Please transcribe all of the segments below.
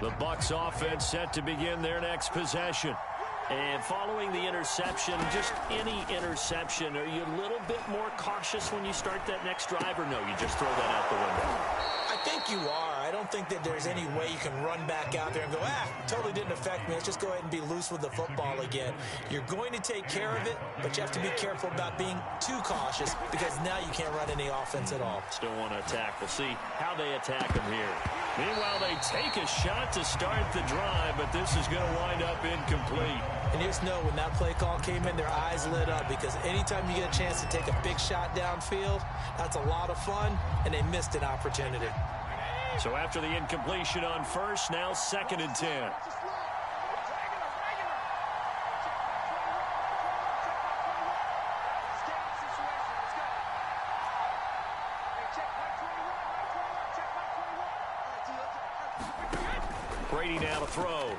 The Bucs offense set to begin their next possession. And following the interception, just any interception, are you a little bit more cautious when you start that next drive, or no, you just throw that out the window? I think you are. I don't think that there's any way you can run back out there and go, totally didn't affect me. Let's just go ahead and be loose with the football again. You're going to take care of it, but you have to be careful about being too cautious because now you can't run any offense at all. Still want to attack. We'll see how they attack them here. Meanwhile, they take a shot to start the drive, but this is going to wind up incomplete. And you just know when that play call came in, their eyes lit up because anytime you get a chance to take a big shot downfield, that's a lot of fun, and they missed an opportunity. So after the incompletion on first, now 2nd and 10. Brady now to throw.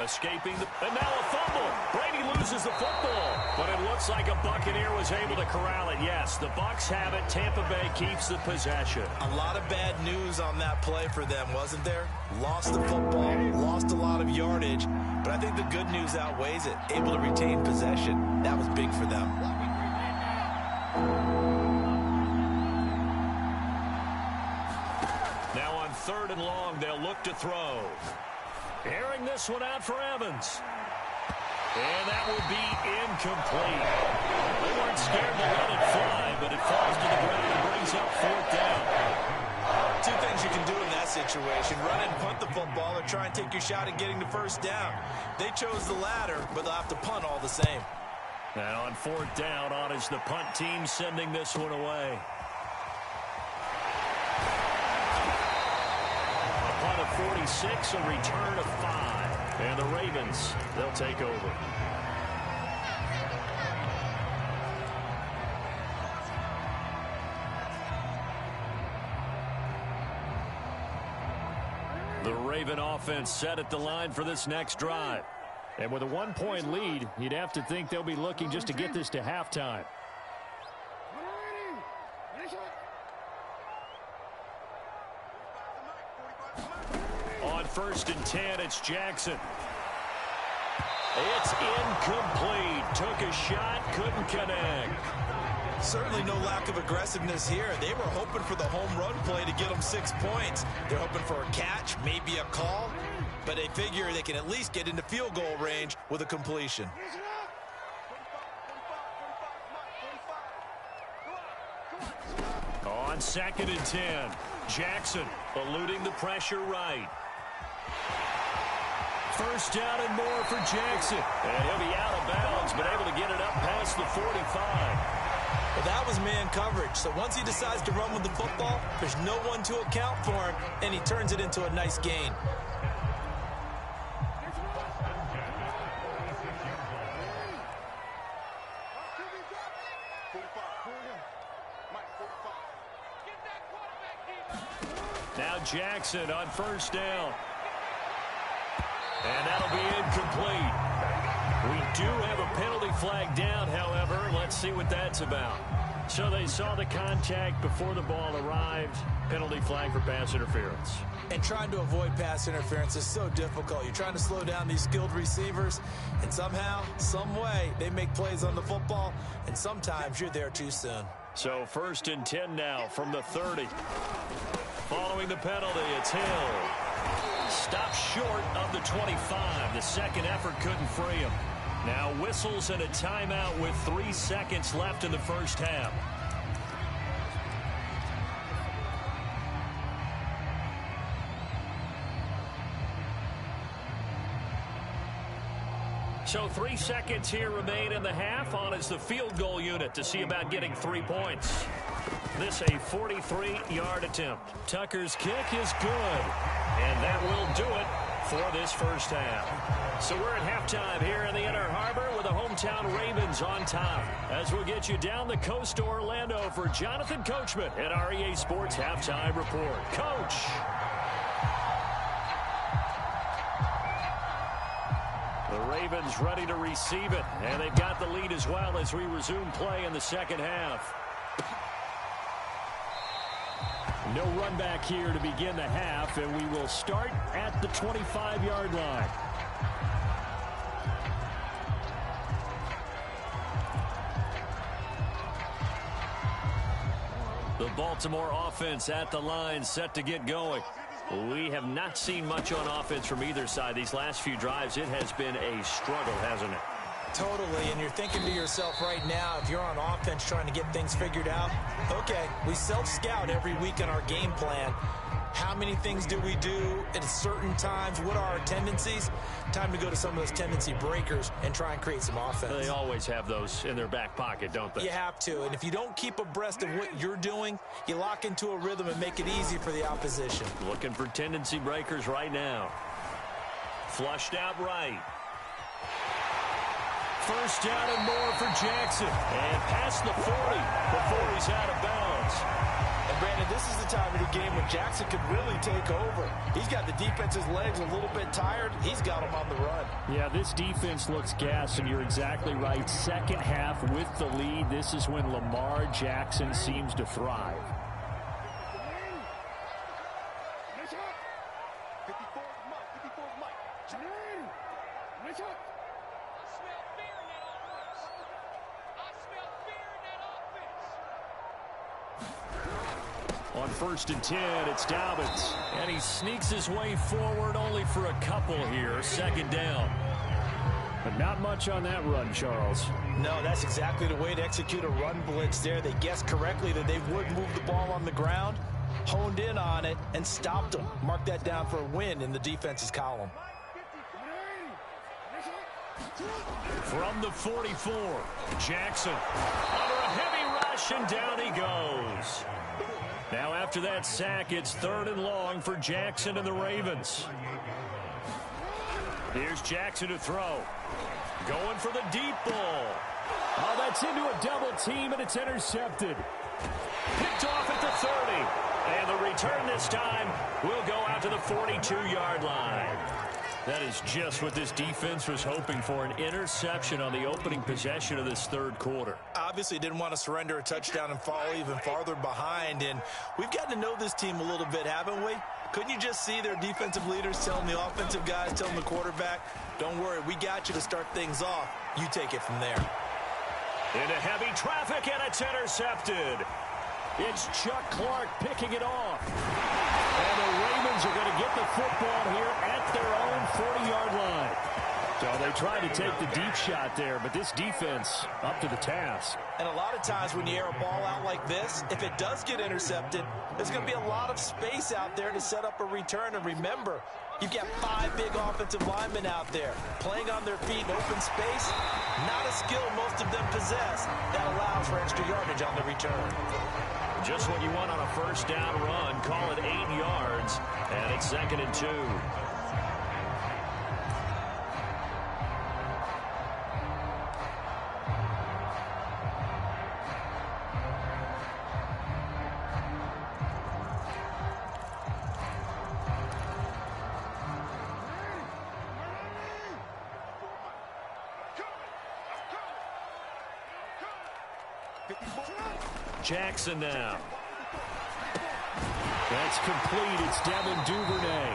Escaping and now a fumble. Brady loses the football, but it looks like a Buccaneer was able to corral it. Yes, the Bucs have it. Tampa Bay keeps the possession. A lot of bad news on that play for them, wasn't there? Lost the football, lost a lot of yardage, but I think the good news outweighs it. Able to retain possession. That was big for them. Now on 3rd and long, they'll look to throw. Airing this one out for Evans. And that will be incomplete. They weren't scared to let it fly, but it falls to the ground and brings up 4th down. Two things you can do in that situation. Run and punt the football or try and take your shot at getting the 1st down. They chose the latter, but they'll have to punt all the same. And on 4th down, on is the punt team sending this one away. A punt of 46, a return of 5. And the Ravens, they'll take over. The Raven offense set at the line for this next drive. And with a 1-point lead, you'd have to think they'll be looking just to get this to halftime. On 1st and 10, it's Jackson. It's incomplete. Took a shot, couldn't connect. Certainly no lack of aggressiveness here. They were hoping for the home run play to get them 6 points. They're hoping for a catch, maybe a call, but they figure they can at least get into field goal range with a completion. On 2nd and 10, Jackson eluding the pressure right. 1st down and more for Jackson. And he'll be out of bounds, but able to get it up past the 45. Well, that was man coverage. So once he decides to run with the football, there's no one to account for him, and he turns it into a nice gain. Now Jackson on 1st down. And that'll be incomplete. We do have a penalty flag down, however. Let's see what that's about. So they saw the contact before the ball arrived. Penalty flag for pass interference. And trying to avoid pass interference is so difficult. You're trying to slow down these skilled receivers, and somehow, some way, they make plays on the football, and sometimes you're there too soon. So 1st and 10 now from the 30. Following the penalty, it's Hill. Stopped short of the 25. The second effort couldn't free him. Now whistles and a timeout with 3 seconds left in the 1st half. So 3 seconds here remain in the half. On is the field goal unit to see about getting 3 points. This a 43-yard attempt. Tucker's kick is good. And that will do it for this 1st half. So we're at halftime here in the Inner Harbor with the hometown Ravens on top. As we'll get you down the coast to Orlando for Jonathan Coachman at our EA Sports Halftime Report. Coach. The Ravens ready to receive it. And they've got the lead as well as we resume play in the 2nd half. No run back here to begin the half, and we will start at the 25-yard line. The Baltimore offense at the line, set to get going. We have not seen much on offense from either side. These last few drives, it has been a struggle, hasn't it? Totally, and you're thinking to yourself right now, if you're on offense trying to get things figured out, okay, we self-scout every week in our game plan. How many things do we do at certain times? What are our tendencies? Time to go to some of those tendency breakers and try and create some offense. They always have those in their back pocket, don't they? You have to, and if you don't keep abreast of what you're doing, you lock into a rhythm and make it easy for the opposition. Looking for tendency breakers right now. Flushed out right. First down and more for Jackson. And past the 40 before he's out of bounds. And Brandon, this is the time of the game when Jackson could really take over. He's got the defense's legs a little bit tired. He's got them on the run. Yeah, this defense looks gassed, and you're exactly right. Second half with the lead. This is when Lamar Jackson seems to thrive. On 1st and 10, it's Dobbins. And he sneaks his way forward only for a couple here. Second down. But not much on that run, Charles. No, that's exactly the way to execute a run blitz there. They guessed correctly that they would move the ball on the ground, honed in on it, and stopped them. Mark that down for a win in the defense's column. From the 44, Jackson under a heavy rush, and down he goes. Now after that sack, it's 3rd and long for Jackson and the Ravens. Here's Jackson to throw. Going for the deep ball. Oh, that's into a double team, and it's intercepted. Picked off at the 30. And the return this time will go out to the 42-yard line. That is just what this defense was hoping for, an interception on the opening possession of this 3rd quarter. Obviously didn't want to surrender a touchdown and fall even farther behind, and we've gotten to know this team a little bit, haven't we? Couldn't you just see their defensive leaders telling the offensive guys, telling the quarterback, don't worry, we got you to start things off. You take it from there. Into heavy traffic, and it's intercepted. It's Chuck Clark picking it off. And the Ravens are going to get the football here at their own 40-yard line. So they tried to take the deep shot there, but this defense up to the task. And a lot of times when you air a ball out like this, if it does get intercepted, there's going to be a lot of space out there to set up a return. And remember, you've got 5 big offensive linemen out there playing on their feet in open space. Not a skill most of them possess that allows for extra yardage on the return. Just what you want on a first down run. Call it 8 yards, and it's 2nd and 2. Jackson now. That's complete. It's Devin Duvernay.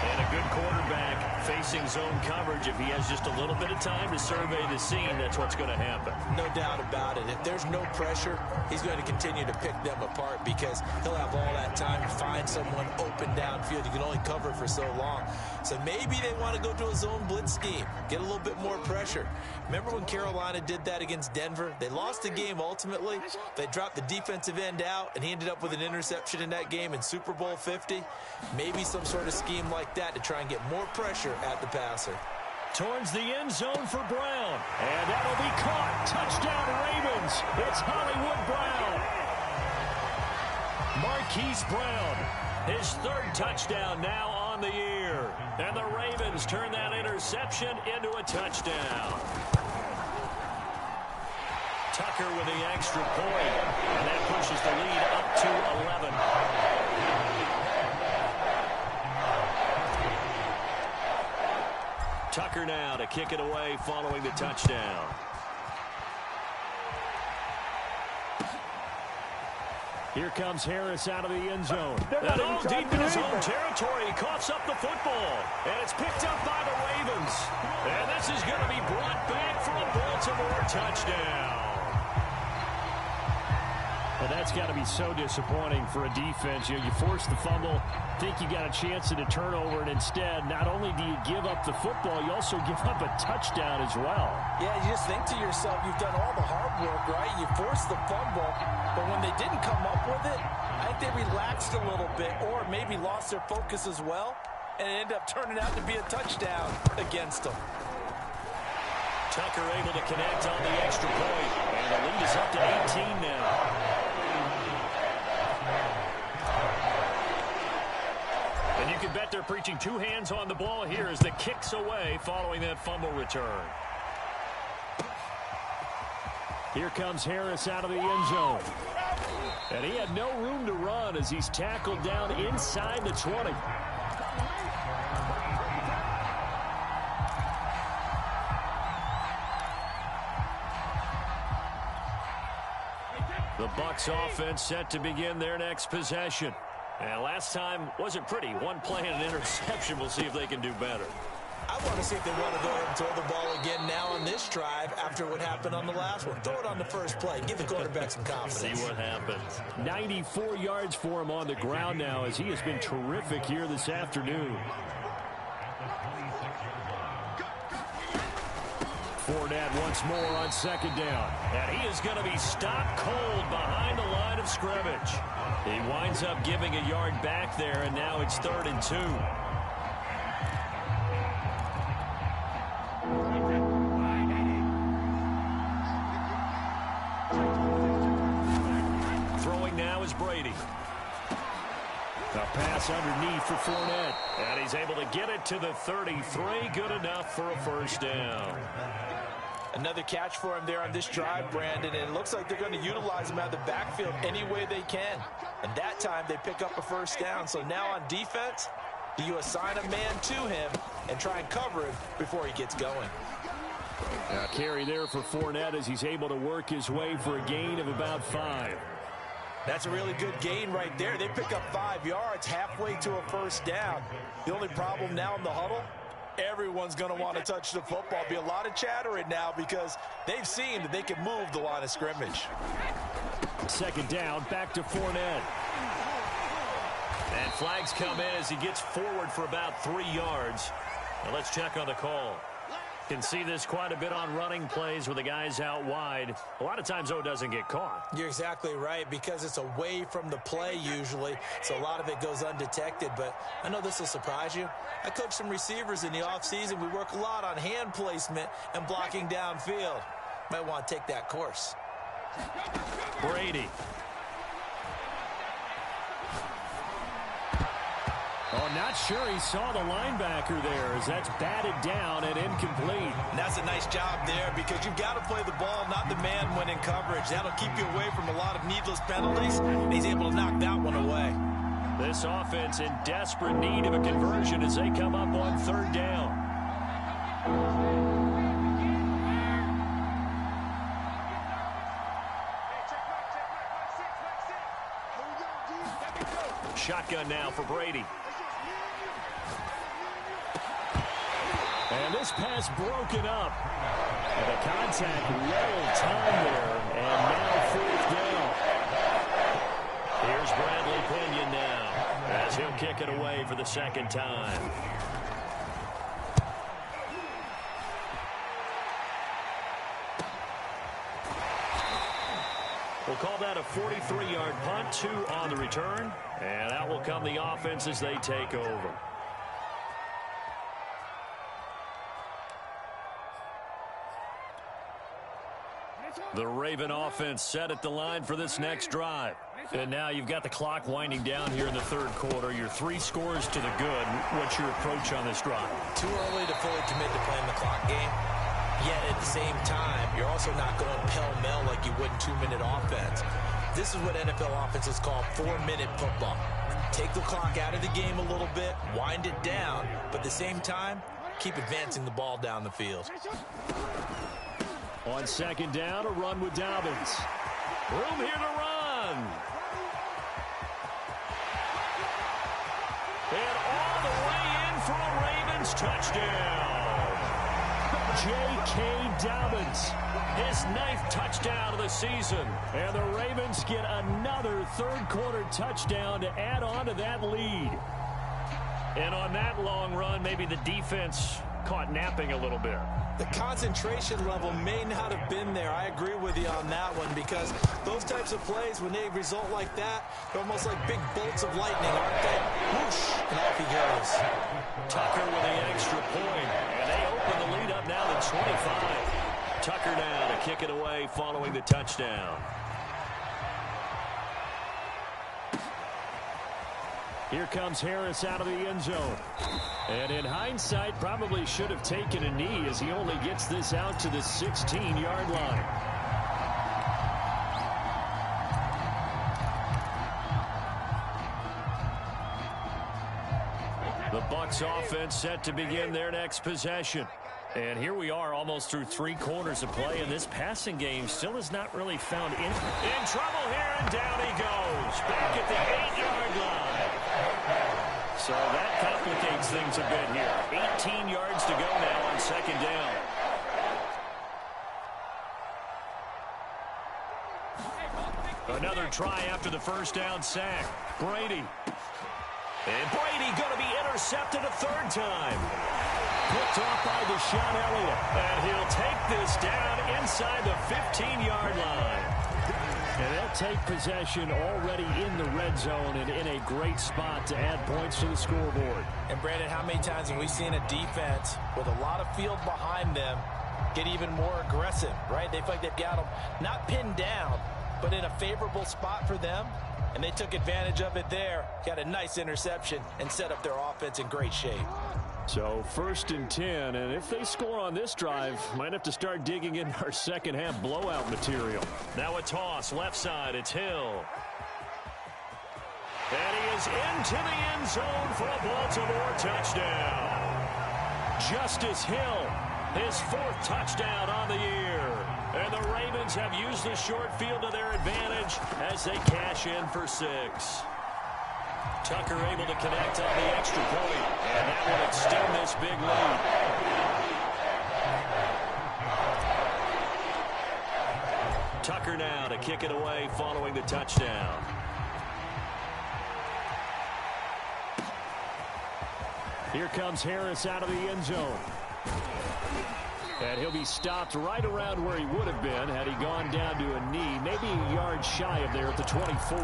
And a good quarterback facing zone coverage. If he has just a little bit of time to survey the scene, that's what's going to happen. No doubt about it. If there's no pressure, he's going to continue to pick them apart because he'll have all that time to find someone open downfield. He can only cover for so long. So maybe they want to go to a zone blitz scheme, get a little bit more pressure. Remember when Carolina did that against Denver? They lost the game ultimately. They dropped the defensive end out, and he ended up with an interception in that game in Super Bowl 50. Maybe some sort of scheme like that to try and get more pressure at the passer. Towards the end zone for Brown. And that'll be caught. Touchdown Ravens. It's Hollywood Brown. Marquise Brown. His 3rd touchdown now on the year. And the Ravens turn that interception into a touchdown. Tucker with the extra point. And that pushes the lead up to 11. Tucker now to kick it away following the touchdown. Here comes Harris out of the end zone. And all deep in his own territory. He coughs up the football. And it's picked up by the Ravens. And this is going to be brought back for a Baltimore touchdown. Well, that's got to be so disappointing for a defense. You force the fumble, think you got a chance at a turnover, and instead, not only do you give up the football, you also give up a touchdown as well. Yeah, you just think to yourself, you've done all the hard work, right? You forced the fumble, but when they didn't come up with it, I think they relaxed a little bit or maybe lost their focus as well, and it ended up turning out to be a touchdown against them. Tucker able to connect on the extra point, and the lead is up to 18 now. And you can bet they're preaching two hands on the ball here as the kick's away following that fumble return. Here comes Harris out of the end zone. And he had no room to run as he's tackled down inside the 20. The Bucs offense set to begin their next possession. And last time wasn't pretty. One play and an interception. We'll see if they can do better. I want to see if they want to go ahead and throw the ball again now on this drive after what happened on the last one. Throw it on the first play. Give the quarterback some confidence. See what happens. 94 yards for him on the ground now as he has been terrific here this afternoon. Fournette once more on second down. And he is going to be stopped cold behind the line of scrimmage. He winds up giving a yard back there, and now it's 3rd and 2. Throwing now is Brady. A pass underneath for Fournette. And he's able to get it to the 33. Good enough for a first down. Another catch for him there on this drive, Brandon, and it looks like they're going to utilize him out of the backfield any way they can. And that time they pick up a first down. So now on defense, do you assign a man to him and try and cover him before he gets going? A carry there for Fournette as he's able to work his way for a gain of about 5. That's a really good gain right there. They pick up 5 yards halfway to a first down. The only problem now in the huddle, everyone's going to want to touch the football. Be a lot of chattering now because they've seen that they can move the line of scrimmage. Second down, back to Fournette. And flags come in as he gets forward for about 3 yards. Now let's check on the call. Can see this quite a bit on running plays with the guys out wide. A lot of times, though, it doesn't get caught. You're exactly right because it's away from the play usually, so a lot of it goes undetected. But I know this will surprise you. I coach some receivers in the offseason. We work a lot on hand placement and blocking downfield. Might want to take that course. Brady. Oh, not sure he saw the linebacker there as that's batted down and incomplete. And that's a nice job there because you've got to play the ball, not the man when in coverage. That'll keep you away from a lot of needless penalties, and he's able to knock that one away. This offense in desperate need of a conversion as they come up on 3rd down. Shotgun now for Brady. And this pass broken up. And the contact well timed there. And now 4th down. Here's Bradley Pinion now as he'll kick it away for the 2nd time. We'll call that a 43-yard punt, 2 on the return. And out will come the offense as they take over. The Raven offense set at the line for this next drive. And now you've got the clock winding down here in the 3rd quarter. You're 3 scores to the good. What's your approach on this drive? Too early to fully commit to playing the clock game. Yet at the same time, you're also not going pell-mell like you would in 2-minute offense. This is what NFL offenses call 4-minute football. Take the clock out of the game a little bit, wind it down, but at the same time, keep advancing the ball down the field. On 2nd down, a run with Dobbins. Room here to run. Ravens touchdown. J.K. Dobbins, his 9th touchdown of the season. And the Ravens get another third-quarter touchdown to add on to that lead. And on that long run, maybe the defense caught napping a little bit. The concentration level may not have been there. I agree with you on that one, because those types of plays, when they result like that, they're almost like big bolts of lightning, aren't they? Whoosh, and off he goes. Tucker with the extra point, and they open the lead up now to 25. Tucker now to kick it away following the touchdown. Here comes Harris out of the end zone. And in hindsight, probably should have taken a knee, as he only gets this out to the 16-yard line. The Bucs offense set to begin their next possession. And here we are almost through 3 quarters of play, and this passing game still has not really found in trouble here, and down he goes. Back at the 8-yard line. So that complicates things a bit here. 18 yards to go now on second down. Another try after the first down sack. Brady. And Brady going to be intercepted a third time. Picked off by Deshaun Elliott. And he'll take this down inside the 15-yard line. And they'll take possession already in the red zone and in a great spot to add points to the scoreboard. And, Brandon, how many times have we seen a defense with a lot of field behind them get even more aggressive, right? They feel like they've got them not pinned down, but in a favorable spot for them. And they took advantage of it there. Got a nice interception and set up their offense in great shape. So 1st and 10, and if they score on this drive, might have to start digging in our second half blowout material. Now a toss, left side, it's Hill. And he is into the end zone for a Baltimore touchdown. Justice Hill, his 4th touchdown on the year. And the Ravens have used the short field to their advantage as they cash in for 6. Tucker able to connect on the extra point, and that will extend this big lead. Tucker now to kick it away following the touchdown. Here comes Harris out of the end zone. And he'll be stopped right around where he would have been had he gone down to a knee, maybe a yard shy of there at the 24.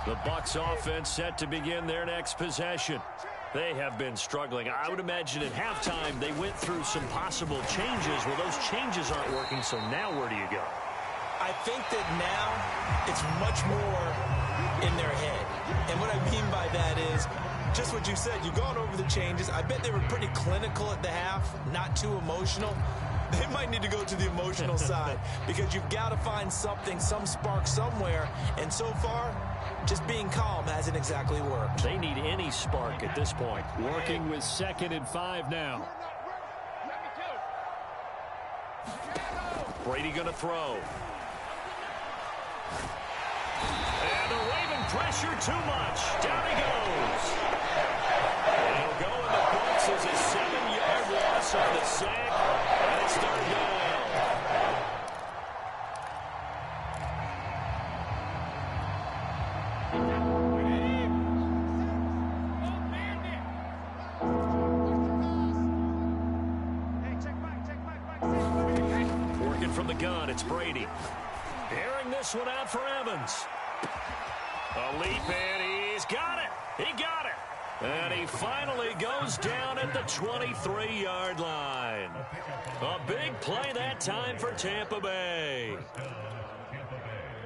The Bucs offense set to begin their next possession. They have been struggling. I would imagine at halftime they went through some possible changes. Well, those changes aren't working, so now where do you go? I think that now it's much more in their head. And what I mean by that is just what you said. You've gone over the changes. I bet they were pretty clinical at the half, not too emotional. They might need to go to the emotional side, because you've got to find something, some spark somewhere. And so far, just being calm hasn't exactly worked. They need any spark at this point. Working with 2nd and 5 now. Brady going to throw. And the Raven pressure too much. Down he goes. And he'll go in the books as a 7-yard loss on the sack. And it's 3rd down. Working from the gun, it's Brady. Airing this one out for Evans. A leap, and he's got it. He got it. And he finally goes down at the 23-yard line. A big play that time for Tampa Bay.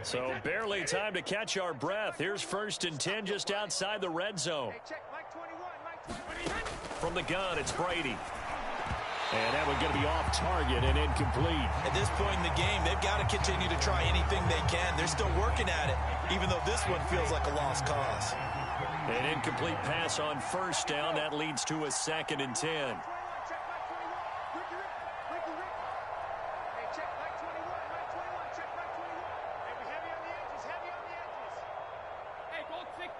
So barely time to catch our breath. Here's 1st and 10 just outside the red zone. From the gun, it's Brady. And that one going to be off target and incomplete. At this point in the game, they've got to continue to try anything they can. They're still working at it, even though this one feels like a lost cause. An incomplete pass on 1st down. That leads to a 2nd and 10.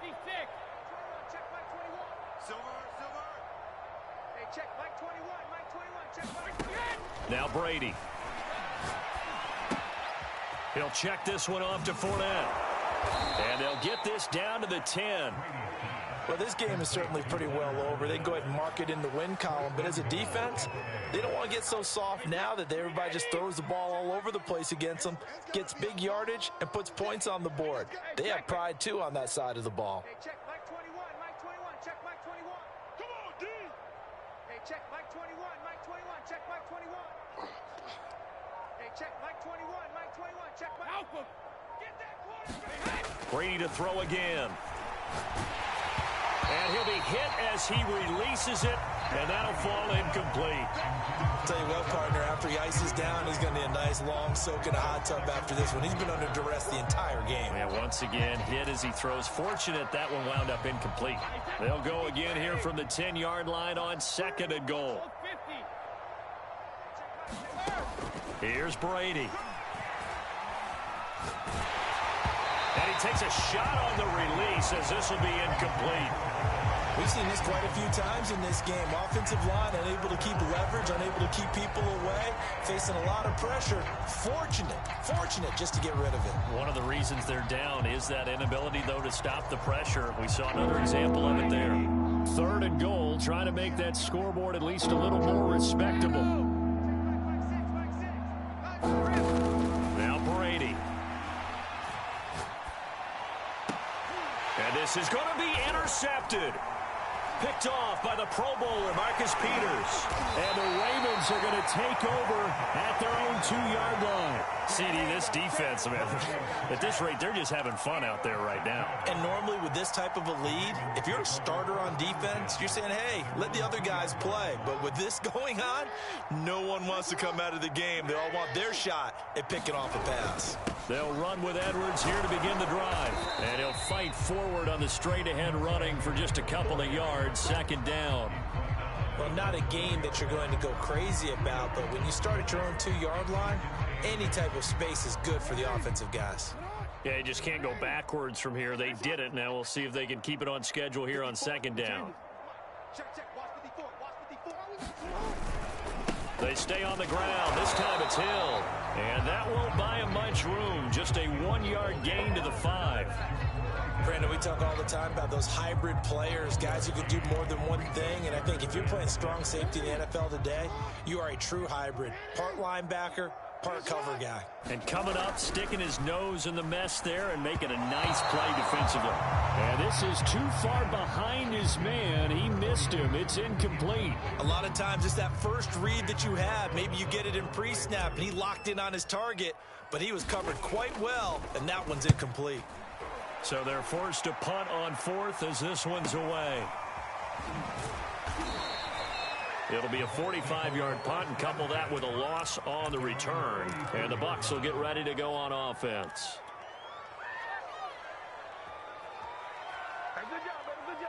Check Mike 21. Silver. Hey, check Mike 21. Mike 21. Check Mike 21. Now Brady. He'll check this one off to Fournette. And they'll get this down to the 10. Well, this game is certainly pretty well over. They can go ahead and mark it in the win column. But as a defense, they don't want to get so soft now that everybody just throws the ball all over the place against them, gets big yardage, and puts points on the board. They have pride, too, on that side of the ball. Hey, check Mike 21. Mike 21. Check Mike 21. Come on, D. Hey, check Mike 21. Mike 21. Check Mike 21. Hey, check Mike 21. Mike 21. Check Mike. Help him. Get that quarterback. Brady to throw again. And he'll be hit as he releases it, and that'll fall incomplete. I'll tell you what, partner, after he ices down, he's going to need a nice long soak in a hot tub after this one. He's been under duress the entire game. And once again, hit as he throws. Fortunate that one wound up incomplete. They'll go again here from the 10-yard line on 2nd and goal. Here's Brady. And he takes a shot on the release as this will be incomplete. We've seen this quite a few times in this game. Offensive line unable to keep leverage, unable to keep people away, facing a lot of pressure. Fortunate just to get rid of it. One of the reasons they're down is that inability, though, to stop the pressure. We saw another example of it there. 3rd and goal, trying to make that scoreboard at least a little more respectable. Now Brady. And this is going to be intercepted. Picked off by the Pro Bowler, Marcus Peters. And the Ravens are going to take over at their own 2-yard line. CD, this defense, man, at this rate, they're just having fun out there right now. And normally with this type of a lead, if you're a starter on defense, you're saying, hey, let the other guys play. But with this going on, no one wants to come out of the game. They all want their shot at picking off a pass. They'll run with Edwards here to begin the drive. And he'll fight forward on the straight-ahead running for just a couple of yards, 2nd down. Well, not a game that you're going to go crazy about, but when you start at your own 2-yard line, any type of space is good for the offensive guys. Yeah, you just can't go backwards from here. They did it. Now we'll see if they can keep it on schedule here on 2nd down. They stay on the ground. This time it's Hill. And that won't buy him much room. Just a 1-yard gain to the 5. Brandon, we talk all the time about those hybrid players, guys who can do more than one thing. And I think if you're playing strong safety in the NFL today, you are a true hybrid. Part linebacker, part cover guy. And coming up, sticking his nose in the mess there and making a nice play defensively. And this is too far behind his man. He missed him. It's incomplete. A lot of times it's that first read that you have. Maybe you get it in pre-snap, and he locked in on his target, but he was covered quite well, and that one's incomplete. So they're forced to punt on 4th as this one's away. It'll be a 45-yard punt, and couple that with a loss on the return. And the Bucs will get ready to go on offense. Hey, good job, baby, good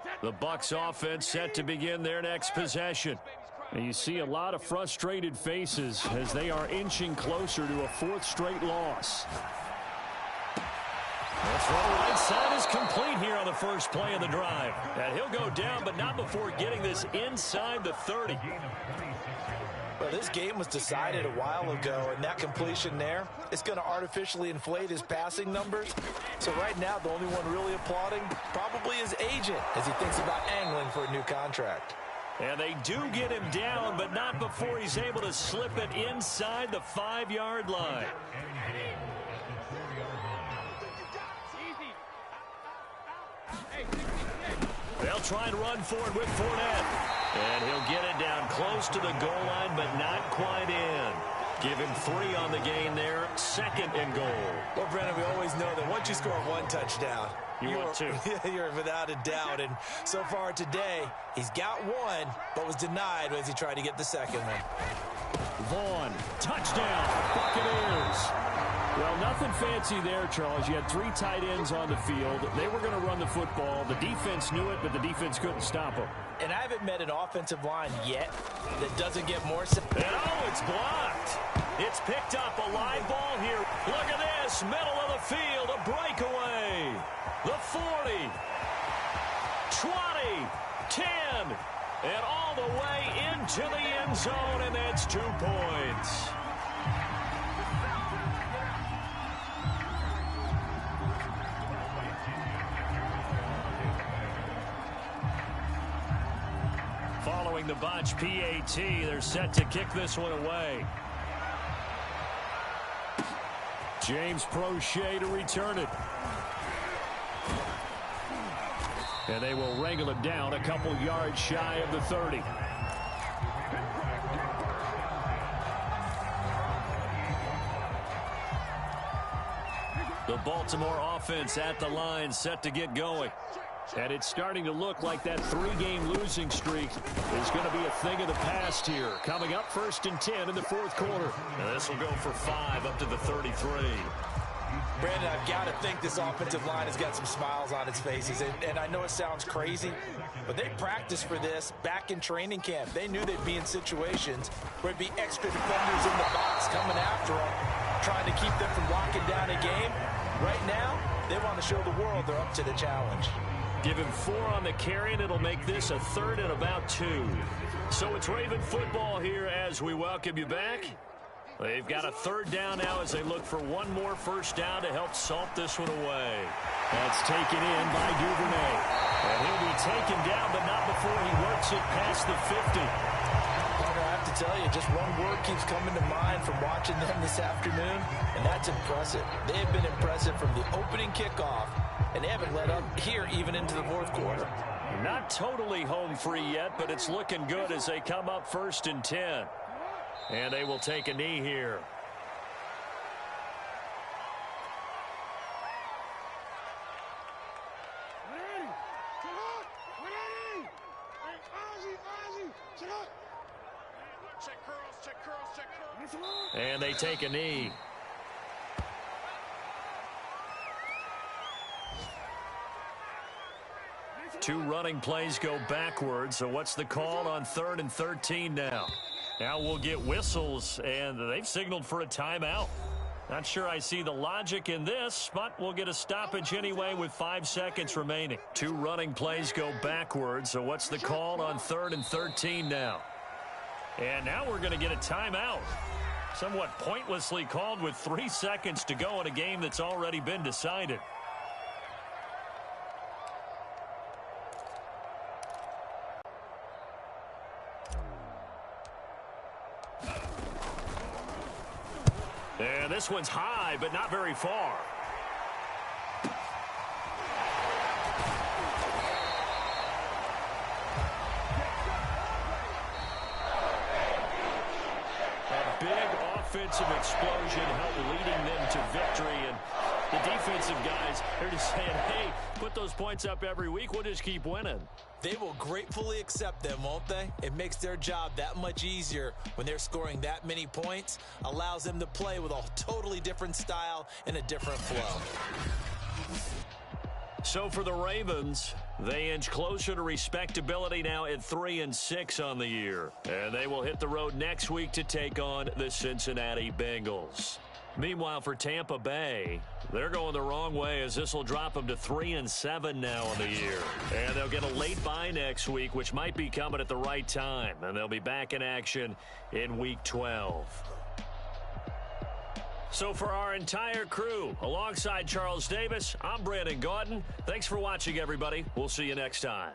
job. The Bucs offense set to begin their next possession. And you see a lot of frustrated faces as they are inching closer to a 4th straight loss. The throw right side is complete here on the first play of the drive. And he'll go down, but not before getting this inside the 30. Well, this game was decided a while ago, and that completion there is going to artificially inflate his passing numbers. So right now, the only one really applauding probably his agent as he thinks about angling for a new contract. And they do get him down, but not before he's able to slip it inside the 5-yard line. They'll try and run forward with Fournette. And he'll get it down close to the goal line, but not quite in. Give him 3 on the gain there, 2nd and goal. Well, Brennan, we always know that once you score 1 touchdown, want 2. You're without a doubt. And so far today, he's got 1, but was denied as he tried to get the 2nd one. Vaughn, touchdown, Buccaneers. Well, nothing fancy there, Charles. You had 3 tight ends on the field. They were going to run the football. The defense knew it, but the defense couldn't stop them. And I haven't met an offensive line yet that doesn't get more... And oh, it's blocked. It's It's picked up, a live ball here. Look at this, middle of the field, a breakaway. The 40, 20, 10, and all the way into the end zone, and that's 2 points. Following the botch PAT, they're set to kick this one away. James Prochet to return it. And they will wrangle it down a couple yards shy of the 30. The Baltimore offense at the line, set to get going. And it's starting to look like that 3-game losing streak is going to be a thing of the past here. Coming up 1st and 10 in the 4th quarter. And this will go for 5 up to the 33. Brandon, I've got to think this offensive line has got some smiles on its faces. And I know it sounds crazy, but they practiced for this back in training camp. They knew they'd be in situations where it'd be extra defenders in the box coming after them, trying to keep them from locking down a game. Right now, they want to show the world they're up to the challenge. Give him 4 on the carry, and it'll make this a 3rd and about 2. So it's Raven football here as we welcome you back. They've got a 3rd down now as they look for one more 1st down to help salt this one away. That's taken in by Duvernay. And he'll be taken down, but not before he works it past the 50. I have to tell you, just one word keeps coming to mind from watching them this afternoon, and that's impressive. They have been impressive from the opening kickoff, and they haven't let up here even into the 4th quarter. Not totally home free yet, but it's looking good as they come up 1st and 10. And they will take a knee here. And they take a knee. Two running plays go backwards. So what's the call on 3rd and 13 now? Now we'll get whistles, and they've signaled for a timeout. Not sure I see the logic in this, but we'll get a stoppage anyway with 5 seconds remaining. Two running plays go backwards. So what's the call on 3rd and 13 now? And now we're going to get a timeout. Somewhat pointlessly called with 3 seconds to go in a game that's already been decided. And this one's high, but not very far. A big offensive explosion helped leading them to victory. And the defensive guys, they're just saying, hey, put those points up every week. We'll just keep winning. They will gratefully accept them, won't they? It makes their job that much easier when they're scoring that many points. Allows them to play with a totally different style and a different flow. So for the Ravens, they inch closer to respectability now at 3-6 on the year. And they will hit the road next week to take on the Cincinnati Bengals. Meanwhile, for Tampa Bay, they're going the wrong way as this will drop them to 3-7 now on the year. And they'll get a late bye next week, which might be coming at the right time. And they'll be back in action in Week 12. So for our entire crew, alongside Charles Davis, I'm Brandon Gaudin. Thanks for watching, everybody. We'll see you next time.